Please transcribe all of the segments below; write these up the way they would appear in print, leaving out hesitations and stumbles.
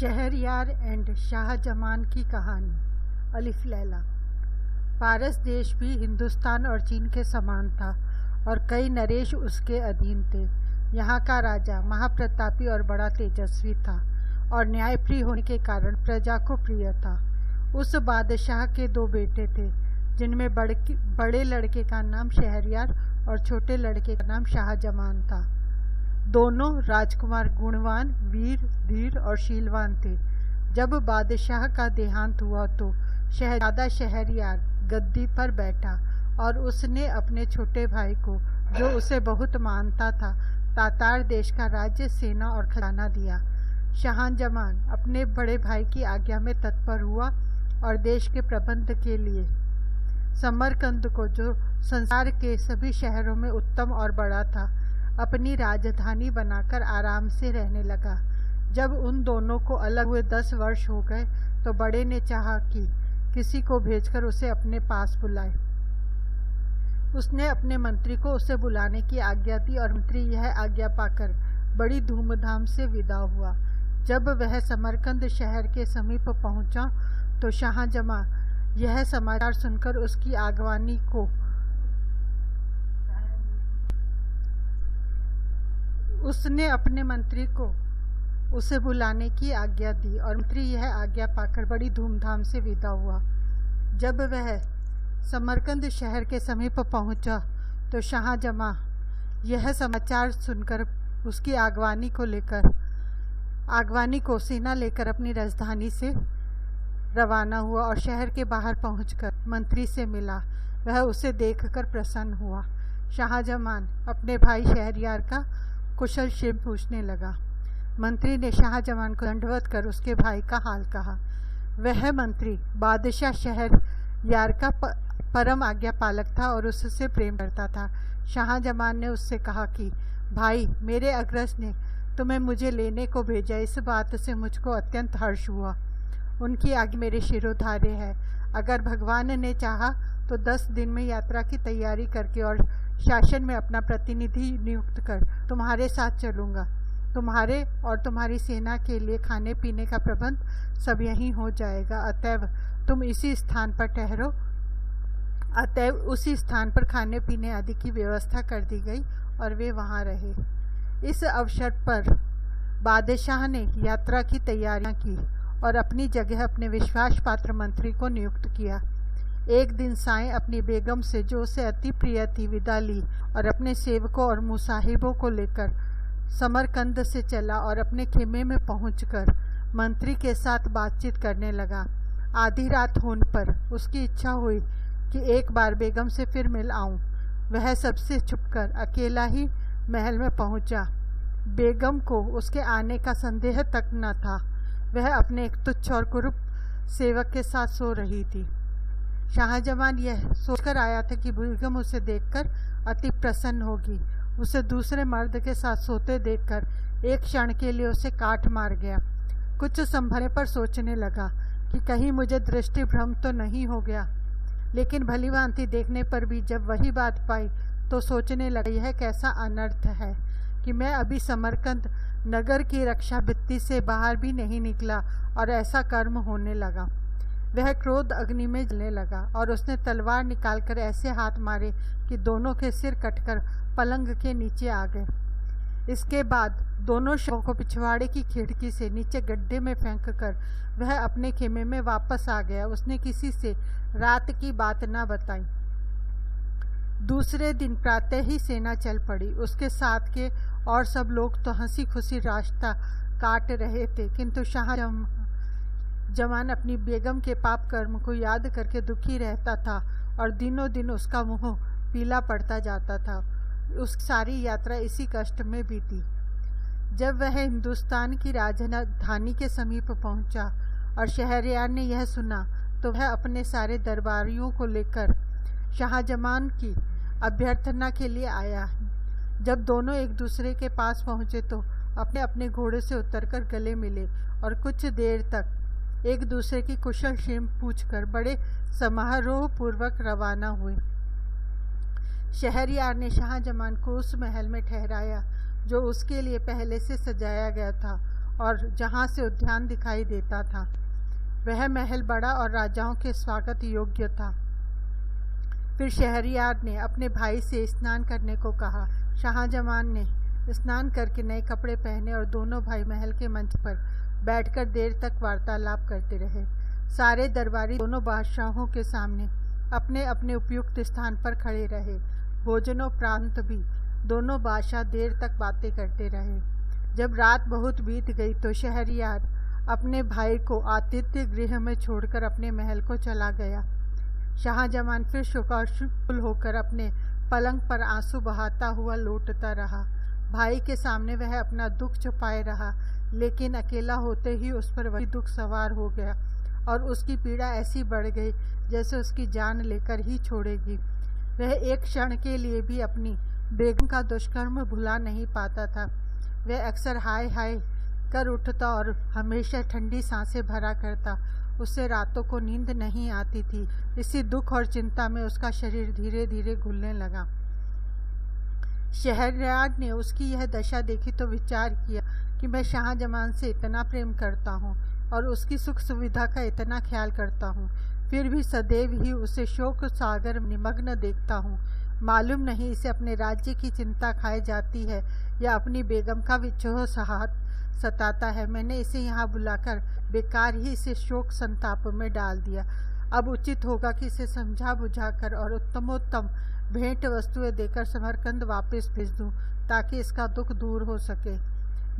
Shahryar and Shahzaman की कहानी। अलिफ लैला। पारस देश भी हिंदुस्तान और चीन के समान था और कई नरेश उसके अधीन थे। यहाँ का राजा महाप्रतापी और बड़ा तेजस्वी था और न्यायप्रिय होने के कारण प्रजा को प्रिय था। उस बादशाह के दो बेटे थे, जिनमें बड़े लड़के का नाम शहरयार और छोटे लड़के का नाम शाहजमान था। दोनों राजकुमार गुणवान, वीर, धीर और शीलवान थे। जब बादशाह का देहांत हुआ तो शहजादा शहरयार गद्दी पर बैठा और उसने अपने छोटे भाई को, जो उसे बहुत मानता था, तातार देश का राज्य, सेना और खजाना दिया। शाहजमान अपने बड़े भाई की आज्ञा में तत्पर हुआ और देश के प्रबंध के लिए समरकंद को, जो संसार के सभी शहरों में उत्तम और बड़ा था, अपनी राजधानी बनाकर आराम से रहने लगा। जब उन दोनों को अलग हुए 10 वर्ष हो गए तो बड़े ने चाहा कि किसी को भेजकर उसे अपने पास बुलाए। उसने अपने मंत्री को उसे बुलाने की आज्ञा दी और मंत्री यह आज्ञा पाकर बड़ी धूमधाम से विदा हुआ। जब वह समरकंद शहर के समीप पहुंचा तो शाहजमां यह समाचार सुनकर उसकी आगवानी को उसने अपने मंत्री को उसे बुलाने की आज्ञा दी और मंत्री यह आज्ञा पाकर बड़ी धूमधाम से विदा हुआ। जब वह समरकंद शहर के समीप पहुंचा तो शाहजमां यह समाचार सुनकर उसकी आगवानी को सेना लेकर अपनी राजधानी से रवाना हुआ और शहर के बाहर पहुंचकर मंत्री से मिला। वह उसे देखकर प्रसन्न हुआ। शाहजमां अपने भाई शहरयार का कुशल क्षेम पूछने लगा। मंत्री ने शाहजमान को दंडवत कर उसके भाई का हाल कहा। वह मंत्री बादशाह शहरयार का परम आज्ञा पालक था और उससे प्रेम करता था। शाहजमान ने उससे कहा कि भाई, मेरे अग्रज ने तुम्हें मुझे लेने को भेजा। इस बात से मुझको अत्यंत हर्ष हुआ। उनकी आज्ञा मेरे शिरोधार्य है। अगर भगवान ने चाहा तो 10 दिन में यात्रा की तैयारी करके और शासन में अपना प्रतिनिधि नियुक्त कर तुम्हारे साथ चलूँगा। तुम्हारे और तुम्हारी सेना के लिए खाने पीने का प्रबंध सब यहीं हो जाएगा। अतएव तुम इसी स्थान पर ठहरो। अतएव उसी स्थान पर खाने पीने आदि की व्यवस्था कर दी गई और वे वहाँ रहे। इस अवसर पर बादशाह ने यात्रा की तैयारियां की और अपनी जगह अपने विश्वास पात्र मंत्री को नियुक्त किया। एक दिन सायं अपनी बेगम से, जो उसे अति प्रिय थी, विदा ली और अपने सेवकों और मुसाहिबों को लेकर समरकंद से चला और अपने खेमे में पहुंचकर मंत्री के साथ बातचीत करने लगा। आधी रात होने पर उसकी इच्छा हुई कि एक बार बेगम से फिर मिल आऊं। वह सबसे छुपकर अकेला ही महल में पहुंचा। बेगम को उसके आने का संदेह तक न था। वह अपने एक तुच्छ और कुरूप सेवक के साथ सो रही थी। शाहजमान यह सोचकर आया था कि बेगम उसे देखकर अति प्रसन्न होगी। उसे दूसरे मर्द के साथ सोते देखकर एक क्षण के लिए उसे काट मार गया। कुछ संभलने पर सोचने लगा कि कहीं मुझे दृष्टि भ्रम तो नहीं हो गया। लेकिन भली भांति देखने पर भी जब वही बात पाई तो सोचने लगा, यह कैसा अनर्थ है कि मैं अभी समरकंद नगर की रक्षा भित्ति से बाहर भी नहीं निकला और ऐसा कर्म होने लगा। वह क्रोध अग्नि में जलने लगा और उसने तलवार निकालकर ऐसे हाथ मारे कि दोनों के सिर कटकर पलंग के नीचे आ गए। इसके बाद दोनों शवों को पिछवाड़े की खिड़की से नीचे गड्ढे में फेंक कर वह अपने खेमे में वापस आ गया। उसने किसी से रात की बात न बताई। दूसरे दिन प्रातः ही सेना चल पड़ी। उसके साथ के और सब लोग तो हंसी खुशी रास्ता काट रहे थे, किंतु शाहजमान अपनी बेगम के पाप कर्म को याद करके दुखी रहता था और दिनों दिन उसका मुंह पीला पड़ता जाता था। उस सारी यात्रा इसी कष्ट में बीती। जब वह हिंदुस्तान की राजधानी के समीप पहुंचा और शहरयार ने यह सुना तो वह अपने सारे दरबारियों को लेकर शाहजमान की अभ्यर्थना के लिए आया। जब दोनों एक दूसरे के पास पहुंचे तो अपने अपने घोड़े से उतरकर गले मिले और कुछ देर तक एक दूसरे की कुशल क्षेम पूछकर बड़े समारोह पूर्वक रवाना हुए। शहरयार ने शाहजमान को उस महल में ठहराया जो उसके लिए पहले से सजाया गया था और जहाँ से उद्यान दिखाई देता था। वह महल बड़ा और राजाओं के स्वागत योग्य था। फिर शहरयार ने अपने भाई से स्नान करने को कहा। शाहजमान ने स्नान करके नए कपड़े पहने और दोनों भाई महल के मंच पर बैठकर देर तक वार्तालाप करते रहे। सारे दरबारी दोनों बादशाहों के सामने अपने अपने उपयुक्त स्थान पर खड़े रहे। भोजनोपरांत भी दोनों बादशाह देर तक बातें करते रहे। जब रात बहुत बीत गई तो शहरयार अपने भाई को आतिथ्य गृह में छोड़कर अपने महल को चला गया। शाहजमान फिर शोकाकुल होकर अपने पलंग पर आंसू बहाता हुआ लौटता रहा। भाई के सामने वह अपना दुख छुपाए रहा, लेकिन अकेला होते ही उस पर वही दुख सवार हो गया और उसकी पीड़ा ऐसी बढ़ गई जैसे उसकी जान लेकर ही छोड़ेगी। वह एक क्षण के लिए भी अपनी बेगम का दुष्कर्म भुला नहीं पाता था। वह अक्सर हाय हाय कर उठता और हमेशा ठंडी सांसें भरा करता। उससे रातों को नींद नहीं आती थी। इसी दुख और चिंता में उसका शरीर धीरे धीरे घुलने लगा। शहरयार ने उसकी यह दशा देखी तो विचार किया कि मैं शाहजमान से इतना प्रेम करता हूँ और उसकी सुख सुविधा का इतना ख्याल करता हूँ, फिर भी सदैव ही उसे शोक सागर निमग्न देखता हूँ। मालूम नहीं इसे अपने राज्य की चिंता खाई जाती है या अपनी बेगम का विछोह सताता है। मैंने इसे यहाँ बुलाकर बेकार ही इसे शोक संताप में डाल दिया। अब उचित होगा कि इसे समझा बुझाकर और उत्तमोत्तम भेंट वस्तुएं देकर समरकंद वापस भेज दूं, ताकि इसका दुख दूर हो सके।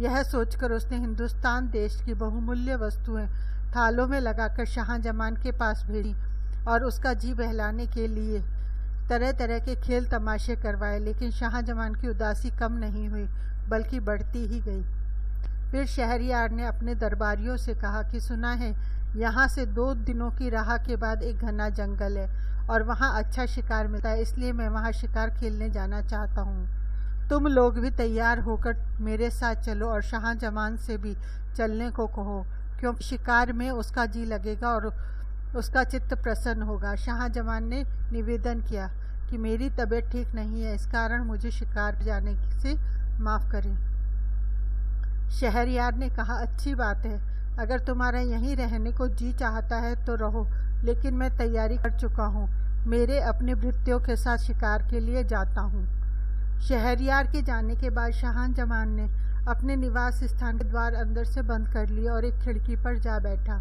यह सोचकर उसने हिंदुस्तान देश की बहुमूल्य वस्तुएं थालों में लगाकर शाहजमान के पास भेजी और उसका जी बहलाने के लिए तरह तरह के खेल तमाशे करवाए। लेकिन शाहजमान की उदासी कम नहीं हुई, बल्कि बढ़ती ही गई। फिर शहरयार ने अपने दरबारियों से कहा कि सुना है यहाँ से 2 दिनों की राह के बाद एक घना जंगल है और वहाँ अच्छा शिकार मिलता है, इसलिए मैं वहाँ शिकार खेलने जाना चाहता हूँ। तुम लोग भी तैयार होकर मेरे साथ चलो और शाहजमान से भी चलने को कहो, क्योंकि शिकार में उसका जी लगेगा और उसका चित्त प्रसन्न होगा। शाहजमान ने निवेदन किया कि मेरी तबीयत ठीक नहीं है, इस कारण मुझे शिकार जाने से माफ़ करें। शहरयार ने कहा, अच्छी बात है, अगर तुम्हारा यहीं रहने को जी चाहता है तो रहो, लेकिन मैं तैयारी कर चुका हूँ। मेरे अपने भृत्यों के साथ शिकार के लिए जाता हूँ। शहरयार के जाने के बाद शाहजमान ने अपने निवास स्थान के द्वार अंदर से बंद कर लिया और एक खिड़की पर जा बैठा।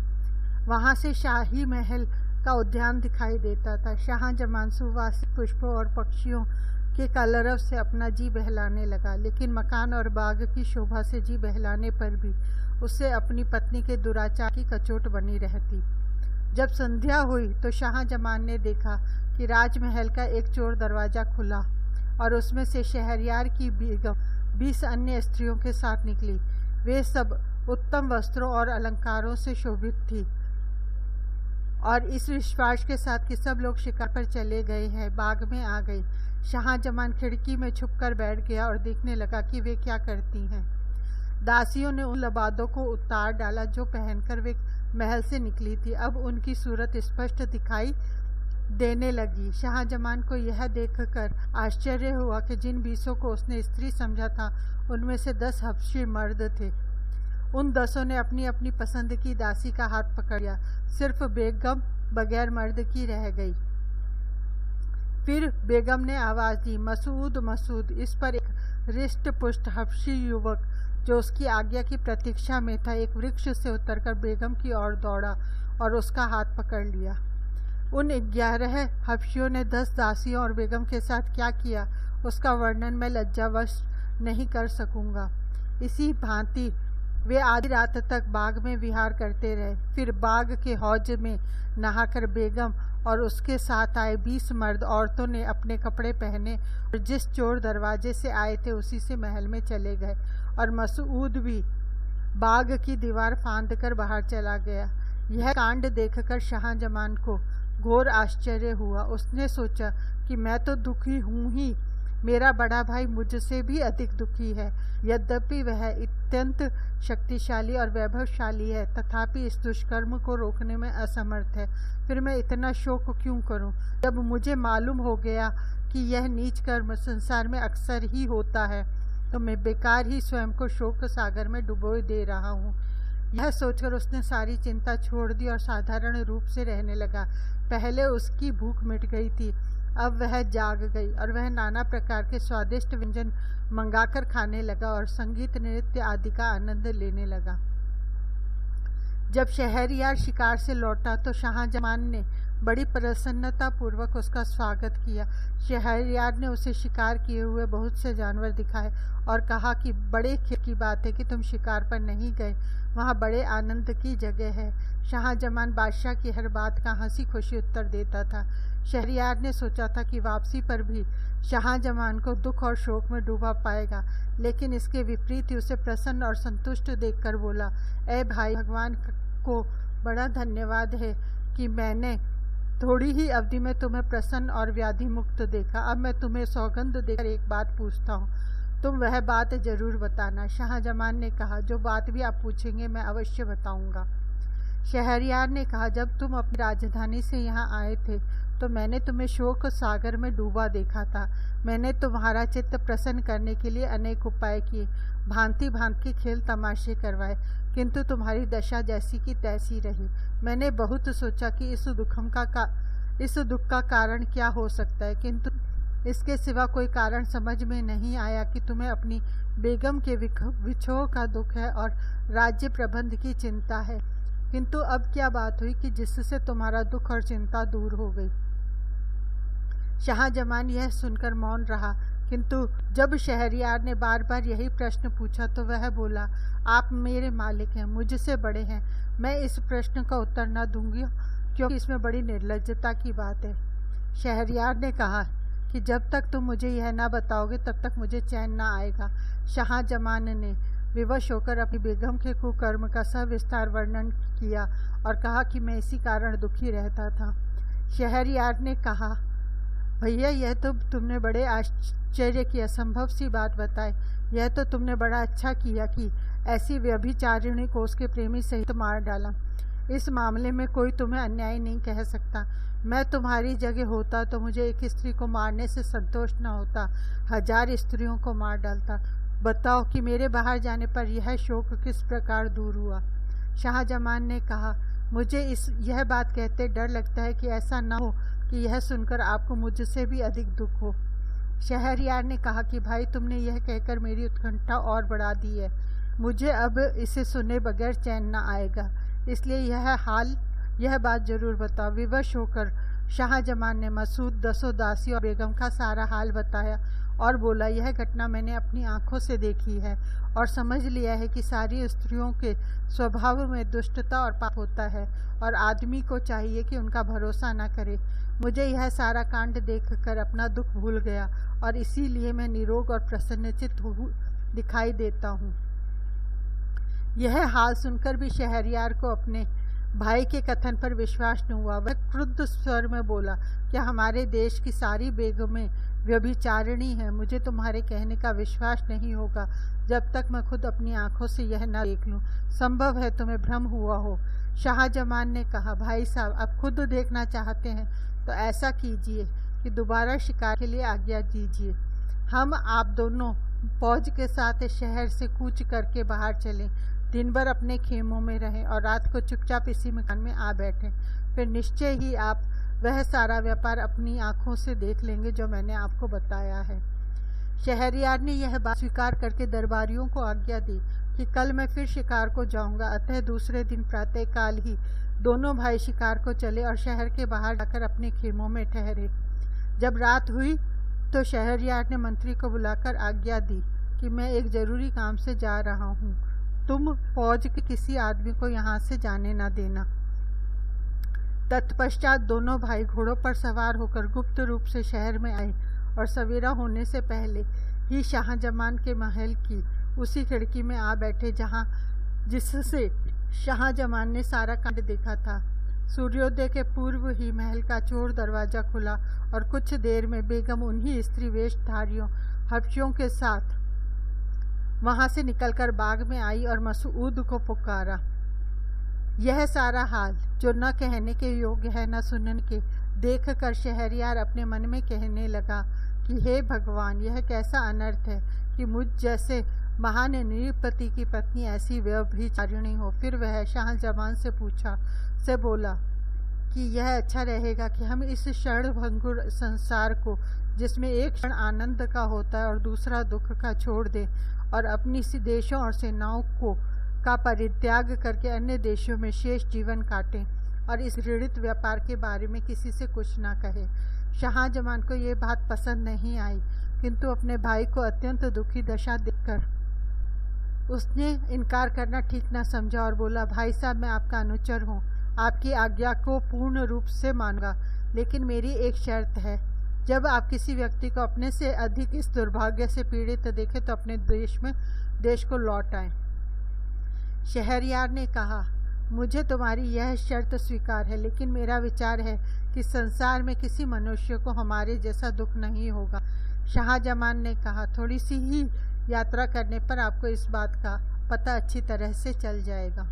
वहाँ से शाही महल का उद्यान दिखाई देता था। शाहजमान सुवासिक पुष्पों और पक्षियों के कलरव से अपना जी बहलाने लगा, लेकिन मकान और बाग की शोभा से जी बहलाने पर भी उससे अपनी पत्नी के दुराचार की कचोट बनी रहती। जब संध्या हुई तो शाहजमान ने देखा कि राजमहल का एक चोर दरवाज़ा खुला और उसमें से शहरयार की बेगम 20 अन्य स्त्रियों के साथ निकली। वे सब उत्तम वस्त्रों और अलंकारों से शोभित थी और इस विश्वास के साथ कि सब लोग शिकार पर चले गए हैं, बाग में आ गई। शाहजमान खिड़की में छुपकर बैठ गया और देखने लगा कि वे क्या करती हैं। दासियों ने उन लबादों को उतार डाला जो पहनकर वे महल से निकली थी। अब उनकी सूरत स्पष्ट दिखाई देने लगी। शाहजमान को यह देखकर आश्चर्य हुआ कि जिन 20 को उसने स्त्री समझा था उनमें से 10 हबशी मर्द थे। उन 10 ने अपनी अपनी पसंद की दासी का हाथ पकड़ लिया। सिर्फ बेगम बगैर मर्द की रह गई। फिर बेगम ने आवाज़ दी, मसूद मसूद। इस पर एक रिष्ट पुष्ट हबशी युवक जो उसकी आज्ञा की प्रतीक्षा में था एक वृक्ष से उतरकर बेगम की ओर दौड़ा और उसका हाथ पकड़ लिया। उन 11 हबशियों ने 10 दासियों और बेगम के साथ क्या किया उसका वर्णन मैं लज्जावश नहीं कर सकूंगा। इसी भांति वे आधी रात तक बाग में विहार करते रहे। फिर बाग के हौज में नहाकर बेगम और उसके साथ आए 20 मर्द औरतों ने अपने कपड़े पहने और जिस चोर दरवाजे से आए थे उसी से महल में चले गए और मसूद भी बाग की दीवार फांदकर बाहर चला गया। यह कांड देखकर शाहजमान को घोर आश्चर्य हुआ। उसने सोचा कि मैं तो दुखी हूँ ही, मेरा बड़ा भाई मुझसे भी अधिक दुखी है। यद्यपि वह अत्यंत शक्तिशाली और वैभवशाली है, तथापि इस दुष्कर्म को रोकने में असमर्थ है। फिर मैं इतना शोक क्यों करूं, जब मुझे मालूम हो गया कि यह नीच कर्म संसार में अक्सर ही होता है। तो मैं बेकार ही स्वयं को शोक सागर में डुबोए दे रहा हूँ। यह सोचकर उसने सारी चिंता छोड़ दी और साधारण रूप से रहने लगा। पहले उसकी भूख मिट गई थी, अब वह जाग गई और वह नाना प्रकार के स्वादिष्ट व्यंजन मंगाकर खाने लगा और संगीत नृत्य आदि का आनंद लेने लगा। जब शहरयार शिकार से लौटा तो शाहजमान ने बड़ी प्रसन्नता पूर्वक उसका स्वागत किया। शहरयार ने उसे शिकार किए हुए बहुत से जानवर दिखाए और कहा कि बड़े खेद की बात है कि तुम शिकार पर नहीं गए, वहाँ बड़े आनंद की जगह है। शाहजमान बादशाह की हर बात का हंसी खुशी उत्तर देता था। शहरयार ने सोचा था कि वापसी पर भी शाहजमान को दुख और शोक में डूबा पाएगा, लेकिन इसके विपरीत ही उसे प्रसन्न और संतुष्ट देखकर बोला, ए भाई, भगवान को बड़ा धन्यवाद है कि मैंने थोड़ी ही अवधि में तुम्हें प्रसन्न और व्याधि मुक्त देखा। अब मैं तुम्हें सौगंध देकर एक बात पूछता हूँ, तुम वह बात जरूर बताना। शाहजमान ने कहा, जो बात भी आप पूछेंगे मैं अवश्य बताऊंगा। शहरयार ने कहा, जब तुम अपनी राजधानी से यहाँ आए थे तो मैंने तुम्हें शोक सागर में डूबा देखा था। मैंने तुम्हारा चित्त प्रसन्न करने के लिए अनेक उपाय किए, भांति भांति के खेल तमाशे करवाए, किंतु तुम्हारी दशा जैसी की तैसी रही। मैंने बहुत सोचा कि इस दुख का कारण क्या हो सकता है, किंतु इसके सिवा कोई कारण समझ में नहीं आया कि तुम्हें अपनी बेगम के विछोह का दुख है और राज्य प्रबंध की चिंता है। किंतु अब क्या बात हुई कि जिससे तुम्हारा दुख और चिंता दूर हो गई। शाहजमान यह सुनकर मौन रहा, किंतु जब शहरयार ने बार बार यही प्रश्न पूछा तो वह बोला, आप मेरे मालिक हैं, मुझसे बड़े हैं, मैं इस प्रश्न का उत्तर न दूंगी क्योंकि इसमें बड़ी निर्लज्जता की बात है। शहरयार ने कहा कि जब तक तुम मुझे यह ना बताओगे तब तक मुझे चैन ना आएगा। शाहजमान ने विवश होकर अपनी बेगम के कुकर्म का सविस्तार वर्णन किया और कहा कि मैं इसी कारण दुखी रहता था। शहरयार ने कहा, भैया, यह तो तुमने बड़े आश्चर्य की असंभव सी बात बताई। यह तो तुमने बड़ा अच्छा किया कि ऐसी व्यभिचारिणी को उसके प्रेमी सहित मार डाला। इस मामले में कोई तुम्हें अन्याय नहीं कह सकता। मैं तुम्हारी जगह होता तो मुझे एक स्त्री को मारने से संतोष न होता, 1000 स्त्रियों को मार डालता। बताओ कि मेरे बाहर जाने पर यह शोक किस प्रकार दूर हुआ। शाहजमान ने कहा, मुझे यह बात कहते डर लगता है कि ऐसा न हो कि यह सुनकर आपको मुझसे भी अधिक दुख हो। शहरयार ने कहा कि भाई, तुमने यह कहकर मेरी उत्कंठा और बढ़ा दी है। मुझे अब इसे सुने बगैर चैन न आएगा, इसलिए यह बात जरूर बताओ। विवश होकर शाहजमान ने मसूद, 10 दासी और बेगम का सारा हाल बताया और बोला, यह घटना मैंने अपनी आंखों से देखी है और समझ लिया है कि सारी स्त्रियों के स्वभाव में दुष्टता और पाप होता है और आदमी को चाहिए कि उनका भरोसा न करे। मुझे यह सारा कांड देखकर अपना दुख भूल गया और इसीलिए मैं निरोग और प्रसन्नचित्त दिखाई देता हूँ। यह हाल सुनकर भी शहरयार को अपने भाई के कथन पर विश्वास न हुआ। वह क्रुद्ध स्वर में बोला, क्या हमारे देश की सारी बेगमें व्यभिचारिणी हैं? मुझे तुम्हारे कहने का विश्वास नहीं होगा जब तक मैं खुद अपनी आंखों से यह न देख लूं। संभव है तुम्हें भ्रम हुआ हो। शाहजमान ने कहा, भाई साहब, आप खुद देखना चाहते हैं तो ऐसा कीजिए कि दोबारा शिकार के लिए आज्ञा दीजिए। हम आप दोनों फौज के साथ शहर से कूच करके बाहर चलें, दिन भर अपने खेमों में रहें और रात को चुपचाप इसी मकान में आ बैठें। फिर निश्चय ही आप वह सारा व्यापार अपनी आंखों से देख लेंगे जो मैंने आपको बताया है। शहरयार ने यह बात स्वीकार करके दरबारियों को आज्ञा दी कि कल मैं फिर शिकार को जाऊंगा। अतः दूसरे दिन प्रातःकाल ही दोनों भाई शिकार को चले और शहर के बाहर जाकर अपने खेमों में ठहरे। जब रात हुई तो शहरयार ने मंत्री को बुलाकर आज्ञा दी कि मैं एक जरूरी काम से जा रहा हूँ, तुम फौज के किसी आदमी को यहाँ से जाने न देना। तत्पश्चात दोनों भाई घोड़ों पर सवार होकर गुप्त रूप से शहर में आए और सवेरा होने से पहले ही शाहजमान के महल की उसी खिड़की में आ बैठे जिससे शाहजमान ने सारा कांड देखा था। सूर्योदय के पूर्व ही महल का चोर दरवाजा खुला और कुछ देर में बेगम उन्हीं स्त्री वेशधारियों हफ्सियों के साथ वहां से निकलकर बाग में आई और मसूद को पुकारा। यह सारा हाल, जो न कहने के योग्य है न सुनने के, देखकर शहरयार अपने मन में कहने लगा, कि हे भगवान, यह कैसा अनर्थ है कि मुझ जैसे महान नृपति की पत्नी ऐसी व्यभिचारिणी हो। फिर वह शाहजमान से बोला कि यह अच्छा रहेगा कि हम इस क्षणभंगुर संसार को, जिसमें एक क्षण आनंद का होता है और दूसरा दुख का, छोड़ दें और अपनी देशों और सेनाओं का परित्याग करके अन्य देशों में शेष जीवन काटें और इस घृणित व्यापार के बारे में किसी से कुछ ना कहे। शाहजमान को ये बात पसंद नहीं आई, किंतु अपने भाई को अत्यंत दुखी दशा देखकर उसने इनकार करना ठीक न समझा और बोला, भाई साहब, मैं आपका अनुचर हूँ, आपकी आज्ञा को पूर्ण रूप से मानूंगा, लेकिन मेरी एक शर्त है। जब आप किसी व्यक्ति को अपने से अधिक इस दुर्भाग्य से पीड़ित देखें तो अपने देश को लौट आएं। शहरयार ने कहा, मुझे तुम्हारी यह शर्त स्वीकार है, लेकिन मेरा विचार है कि संसार में किसी मनुष्य को हमारे जैसा दुख नहीं होगा। शाहजमान ने कहा, थोड़ी सी ही यात्रा करने पर आपको इस बात का पता अच्छी तरह से चल जाएगा।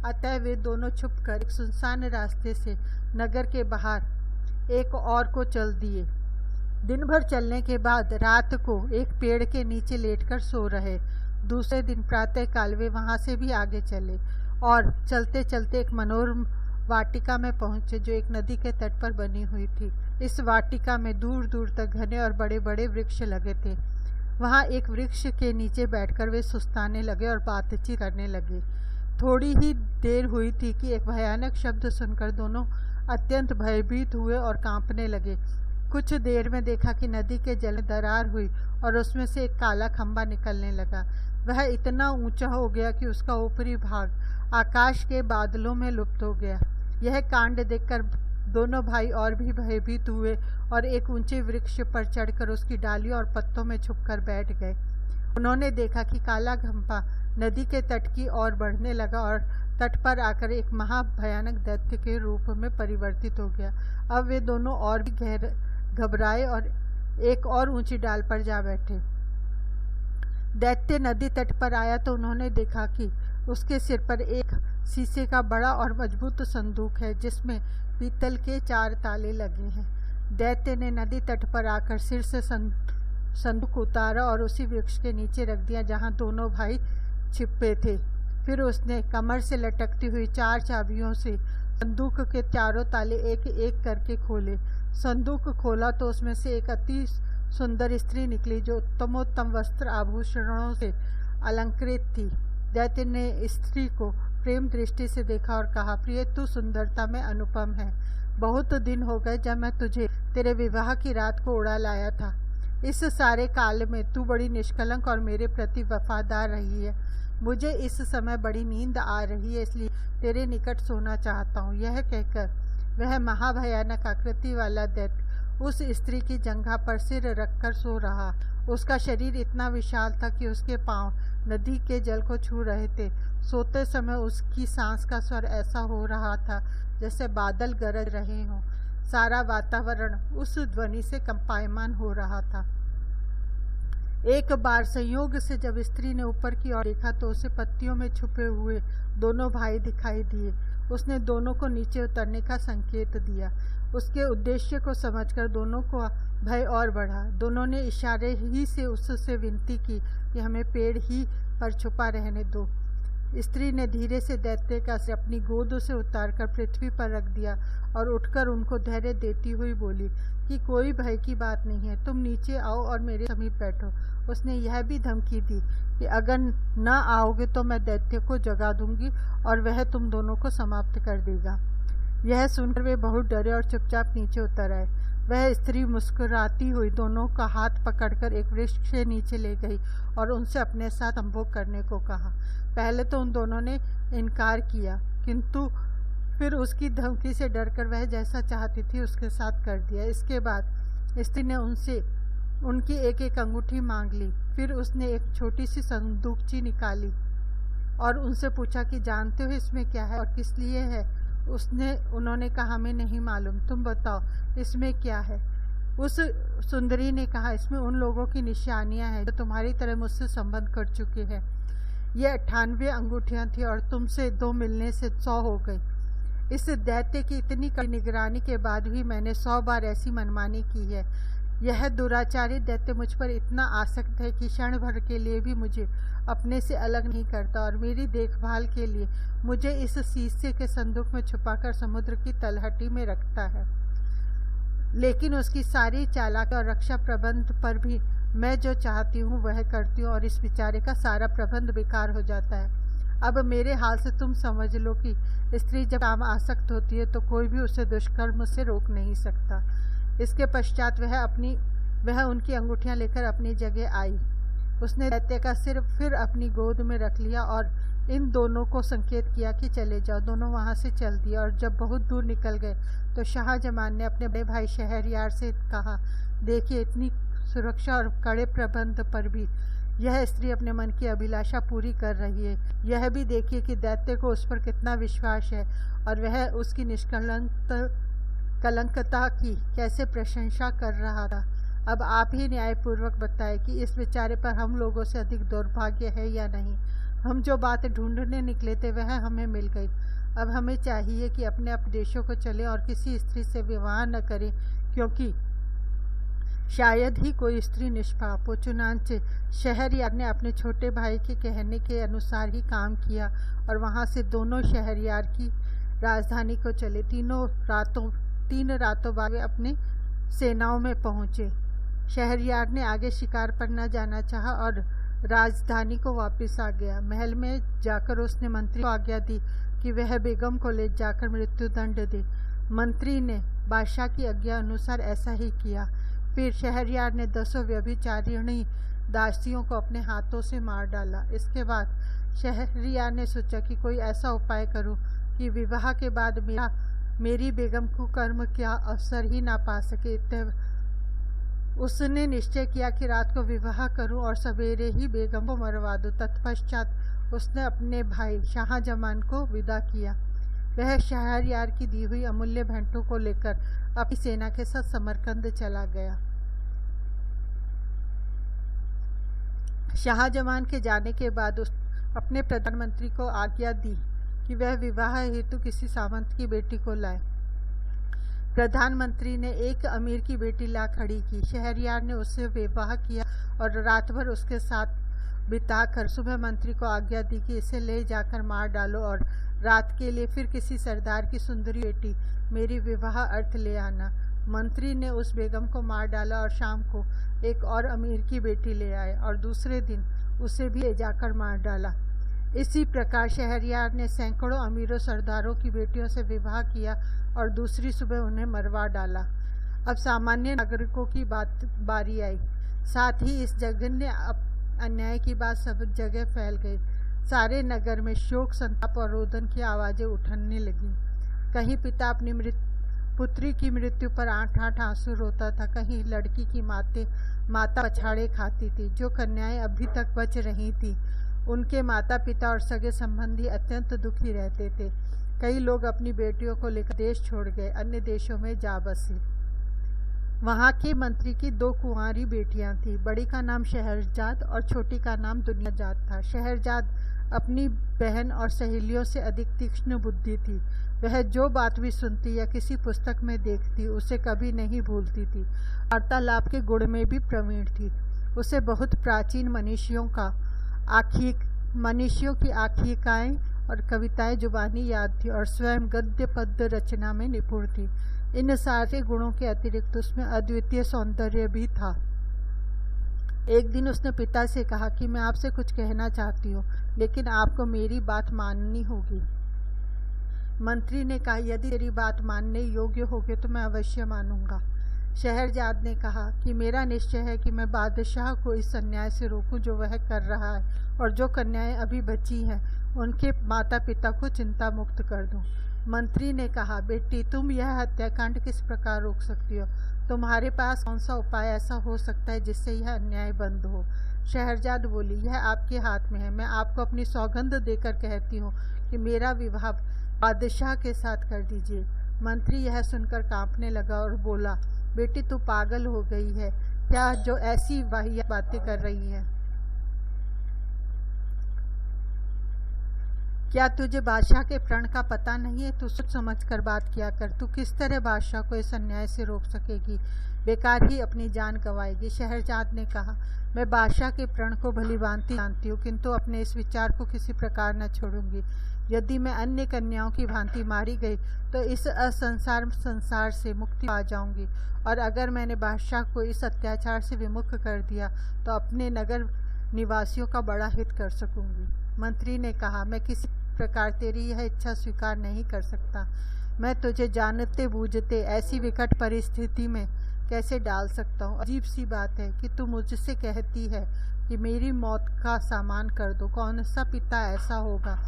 अतः वे दोनों छुपकर एक सुनसान रास्ते से नगर के बाहर एक और को चल दिए। दिन भर चलने के बाद रात को एक पेड़ के नीचे लेटकर सो रहे। दूसरे दिन प्रातःकाल वे वहां से भी आगे चले और चलते चलते एक मनोरम वाटिका में पहुंचे जो एक नदी के तट पर बनी हुई थी। इस वाटिका में दूर दूर तक घने और बड़े बड़े वृक्ष लगे थे। वहां एक वृक्ष के नीचे बैठकर वे सुस्ताने लगे और बातचीत करने लगे। थोड़ी ही देर हुई थी कि एक भयानक शब्द सुनकर दोनों अत्यंत भयभीत हुए और कांपने लगे। कुछ देर में देखा कि नदी के जल में दरार हुई और उसमें से एक काला खंभा निकलने लगा। वह इतना ऊंचा हो गया कि उसका ऊपरी भाग आकाश के बादलों में लुप्त हो गया। यह कांड देखकर दोनों भाई और भी भयभीत हुए और एक ऊंचे वृक्ष पर चढ़कर उसकी डालियों और पत्तों में छुपकर बैठ गए। उन्होंने देखा कि काला खंभा नदी के तट की ओर बढ़ने लगा और तट पर आकर एक महाभयानक दैत्य के रूप में परिवर्तित हो गया। अब वे दोनों और भी घबराए और एक और ऊंची डाल पर जा बैठे। दैत्य नदी तट पर आया तो उन्होंने देखा कि उसके सिर पर एक शीशे का बड़ा और मजबूत संदूक है जिसमें पीतल के 4 ताले लगे हैं। दैत्य ने नदी तट पर आकर सिर से संदूक उतारा और उसी वृक्ष के नीचे रख दिया जहां दोनों भाई छिपे थे। फिर उसने कमर से लटकती हुई 4 चाबियों से संदूक के चारों ताले एक एक करके खोले। संदूक खोला तो उसमें से एक अति सुंदर स्त्री निकली जो उत्तमोत्तम वस्त्र आभूषणों से अलंकृत थी। दैत्य ने स्त्री को प्रेम दृष्टि से देखा और कहा, प्रिय, तू सुंदरता में अनुपम है। बहुत दिन हो गए जब मैं तुझे तेरे विवाह की रात को उड़ा लाया था। इस सारे काल में तू बड़ी निष्कलंक और मेरे प्रति वफादार रही है। मुझे इस समय बड़ी नींद आ रही है, इसलिए तेरे निकट सोना चाहता हूँ। यह कहकर वह महाभयानक आकृति वाला दैत्य उस स्त्री की जंघा पर सिर रखकर सो रहा। उसका शरीर इतना विशाल था कि उसके पांव नदी के जल को छू रहे थे। सोते समय उसकी सांस का स्वर ऐसा हो रहा था जैसे बादल गरज रहे हों। सारा वातावरण उस ध्वनि से कंपायमान हो रहा था। एक बार संयोग से जब स्त्री ने ऊपर की ओर देखा तो उसे पत्तियों में छुपे हुए दोनों भाई दिखाई दिए। उसने दोनों को नीचे उतरने का संकेत दिया। उसके उद्देश्य को समझकर दोनों को भय और बढ़ा। दोनों ने इशारे ही से उससे विनती की कि हमें पेड़ ही पर छुपा रहने दो। स्त्री ने धीरे से दैत्य का सिर अपनी गोद से उतारकर पृथ्वी पर रख दिया और उठकर उनको धैर्य देती हुई बोली कि कोई भय की बात नहीं है, तुम नीचे आओ और मेरे समीप बैठो। उसने यह भी धमकी दी कि अगर न आओगे तो मैं दैत्य को जगा दूंगी और वह तुम दोनों को समाप्त कर देगा। यह सुनकर वे बहुत डरे और चुपचाप नीचे उतर आए। वह स्त्री मुस्कुराती हुई दोनों का हाथ पकड़कर एक वृक्ष से नीचे ले गई और उनसे अपने साथ संभोग करने को कहा। पहले तो उन दोनों ने इनकार किया, किंतु फिर उसकी धमकी से डरकर वह जैसा चाहती थी उसके साथ कर दिया। इसके बाद स्त्री ने उनसे उनकी एक एक अंगूठी मांग ली। फिर उसने एक छोटी सी संदूकची निकाली और उनसे पूछा कि जानते हो इसमें क्या है और किस लिए है। उन्होंने कहा, हमें नहीं मालूम, तुम बताओ इसमें क्या है। उस सुंदरी ने कहा, इसमें उन लोगों की निशानियां हैं जो तुम्हारी तरह मुझसे संबंध कर चुके हैं। ये 98 अंगूठियां थी और तुमसे 2 मिलने से 100 हो गई। इस दैत्य की इतनी कड़ी निगरानी के बाद भी मैंने 100 बार ऐसी मनमानी की है यह दुराचारी दैत्य मुझ पर इतना आसक्त है कि क्षण भर के लिए भी मुझे अपने से अलग नहीं करता और मेरी देखभाल के लिए मुझे इस शीशे के संदूक में छुपाकर समुद्र की तलहटी में रखता है। लेकिन उसकी सारी चालाकी और रक्षा प्रबंध पर भी मैं जो चाहती हूँ वह करती हूँ और इस बेचारे का सारा प्रबंध बेकार हो जाता है। अब मेरे हाल से तुम समझ लो कि स्त्री जब काम आसक्त होती है तो कोई भी उसे दुष्कर्म से रोक नहीं सकता। इसके पश्चात वह उनकी अंगूठियां लेकर अपनी जगह आई। उसने दैत्य का सिर फिर अपनी गोद में रख लिया और इन दोनों को संकेत किया कि चले जाओ। दोनों वहां से चल दिए और जब बहुत दूर निकल गए तो शाहजमान ने अपने बड़े भाई शहरयार से कहा, देखिए, इतनी सुरक्षा और कड़े प्रबंध पर भी यह स्त्री अपने मन की अभिलाषा पूरी कर रही है। यह भी देखिए कि दैत्य को उस पर कितना विश्वास है और वह उसकी कलंकता की कैसे प्रशंसा कर रहा था। अब आप ही न्यायपूर्वक बताएं कि इस बेचारे पर हम लोगों से अधिक दुर्भाग्य है या नहीं। हम जो बात ढूंढने निकले थे वह हमें मिल गई। अब हमें चाहिए कि अपने अपने देशों को चलें और किसी स्त्री से विवाह न करें, क्योंकि शायद ही कोई स्त्री निष्पाप हो। चुनांचे शहरयार ने अपने छोटे भाई के कहने के अनुसार ही काम किया और वहां से दोनों शहरयार की राजधानी को चले। तीन रातों बाद वे अपने सेनाओं में पहुंचे। शहरयार ने आगे शिकार पर न जाना चाहा और राजधानी को वापस आ गया। महल में जाकर उसने मंत्री को आज्ञा दी कि वह बेगम को ले जाकर मृत्युदंड दे। मंत्री ने बादशाह की आज्ञा अनुसार ऐसा ही किया। फिर शहरयार ने 10 व्यभिचारिणी दासियों को अपने हाथों से मार डाला। इसके बाद शहरयार ने सोचा कि कोई ऐसा उपाय करूं कि विवाह के बाद मेरी बेगम कुकर्म क्या अवसर ही ना पा सके। उसने निश्चय किया कि रात को विवाह करूं और सवेरे ही बेगम को मरवा दूं। तत्पश्चात उसने अपने भाई शाहजमान को विदा किया। वह शहरयार की दी हुई अमूल्य भेंटों को लेकर अपनी सेना के साथ समरकंद चला गया। शाहजमान के जाने के बाद अपने प्रधानमंत्री को आज्ञा दी कि वह विवाह हेतु किसी सामंत की बेटी को लाए। प्रधानमंत्री ने एक अमीर की बेटी ला खड़ी की। शहरयार ने उससे विवाह किया और रात भर उसके साथ बिताकर सुबह मंत्री को आज्ञा दी कि इसे ले जाकर मार डालो और रात के लिए फिर किसी सरदार की सुंदरी बेटी मेरी विवाह अर्थ ले आना। मंत्री ने उस बेगम को मार डाला और शाम को एक और अमीर की बेटी ले आए और दूसरे दिन उसे भी ले जाकर मार डाला। इसी प्रकार शहरयार ने सैकड़ों अमीरों सरदारों की बेटियों से विवाह किया और दूसरी सुबह उन्हें मरवा डाला। अब सामान्य नागरिकों की बारी आई। साथ ही इस जघन्य अन्याय की बात सब जगह फैल गई। सारे नगर में शोक, संताप और रोदन की आवाजें उठने लगीं। कहीं पिता अपनी पुत्री की मृत्यु पर आठ आंसू रोता था, कहीं लड़की की माता पछाड़े खाती थी। जो कन्याएं अभी तक बच रही थी उनके माता पिता और सगे संबंधी अत्यंत दुखी रहते थे। कई लोग अपनी बेटियों को लेकर देश छोड़ गए, अन्य देशों में जा बसे। वहां के मंत्री की 2 कुंवारी बेटियां थीं। बड़ी का नाम शहरजाद और छोटी का नाम दुनियाजाद था। शहरजाद अपनी बहन और सहेलियों से अधिक तीक्ष्ण बुद्धि थी। वह जो बात भी सुनती या किसी पुस्तक में देखती उसे कभी नहीं भूलती थी। वार्तालाप के गुण में भी प्रवीण थी। उसे बहुत प्राचीन मनीषियों की आख्यायिकाएं और कविताएं जुबानी याद थी और स्वयं गद्य पद्य रचना में निपुण थी। इन सारे गुणों के अतिरिक्त उसमें अद्वितीय सौंदर्य भी था। एक दिन उसने पिता से कहा कि मैं आपसे कुछ कहना चाहती हूँ, लेकिन आपको मेरी बात माननी होगी। मंत्री ने कहा, यदि तेरी बात मानने योग्य होगी तो मैं अवश्य मानूंगा। शहरजाद ने कहा कि मेरा निश्चय है कि मैं बादशाह को इस अन्याय से रोकूं जो वह कर रहा है, और जो कन्याएं अभी बची हैं उनके माता पिता को चिंता मुक्त कर दूं। मंत्री ने कहा, बेटी, तुम यह हत्याकांड किस प्रकार रोक सकती हो? तुम्हारे पास कौन सा उपाय ऐसा हो सकता है जिससे यह अन्याय बंद हो? शहरजाद बोली, यह आपके हाथ में है। मैं आपको अपनी सौगंध देकर कहती हूँ कि मेरा विवाह बादशाह के साथ कर दीजिए। मंत्री यह सुनकर कांपने लगा और बोला, बेटी, तू पागल हो गई है क्या जो ऐसी वाहियात बातें कर रही है? क्या तुझे बादशाह के प्रण का पता नहीं है? तू सोच समझ कर बात किया कर। तू किस तरह बादशाह को इस अन्याय से रोक सकेगी? बेकार ही अपनी जान गंवाएगी। शहरजाद ने कहा, मैं बादशाह के प्रण को भली भांति जानती हूँ, किंतु अपने इस विचार को किसी प्रकार न छोड़ूंगी। यदि मैं अन्य कन्याओं की भांति मारी गई तो इस असंसार संसार से मुक्ति पा जाऊंगी, और अगर मैंने बादशाह को इस अत्याचार से विमुख कर दिया तो अपने नगर निवासियों का बड़ा हित कर सकूंगी। मंत्री ने कहा, मैं किसी प्रकार तेरी यह इच्छा स्वीकार नहीं कर सकता। मैं तुझे जानते बूझते ऐसी विकट परिस्थिति में कैसे डाल सकता हूँ? अजीब सी बात है कि तू मुझसे कहती है कि मेरी मौत का सामान कर दो। कौन सा पिता ऐसा होगा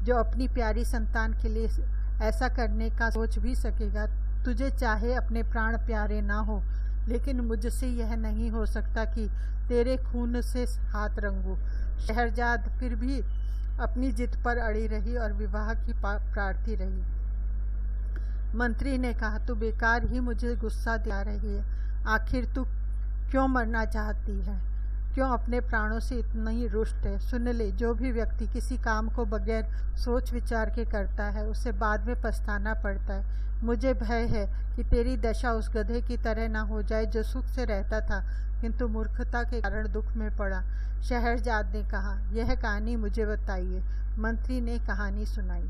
जो अपनी प्यारी संतान के लिए ऐसा करने का सोच भी सकेगा? तुझे चाहे अपने प्राण प्यारे ना हो, लेकिन मुझसे यह नहीं हो सकता कि तेरे खून से हाथ रंगूं। शहरजाद फिर भी अपनी जिद पर अड़ी रही और विवाह की प्रार्थी रही। मंत्री ने कहा, तू बेकार ही मुझे गुस्सा दिला रही है। आखिर तू क्यों मरना चाहती है? क्यों अपने प्राणों से इतनी रुष्ट है? सुन ले, जो भी व्यक्ति किसी काम को बगैर सोच विचार के करता है उसे बाद में पछताना पड़ता है। मुझे भय है कि तेरी दशा उस गधे की तरह न हो जाए जो सुख से रहता था किंतु मूर्खता के कारण दुख में पड़ा। शहरजाद ने कहा, यह कहानी मुझे बताइए। मंत्री ने कहानी सुनाई।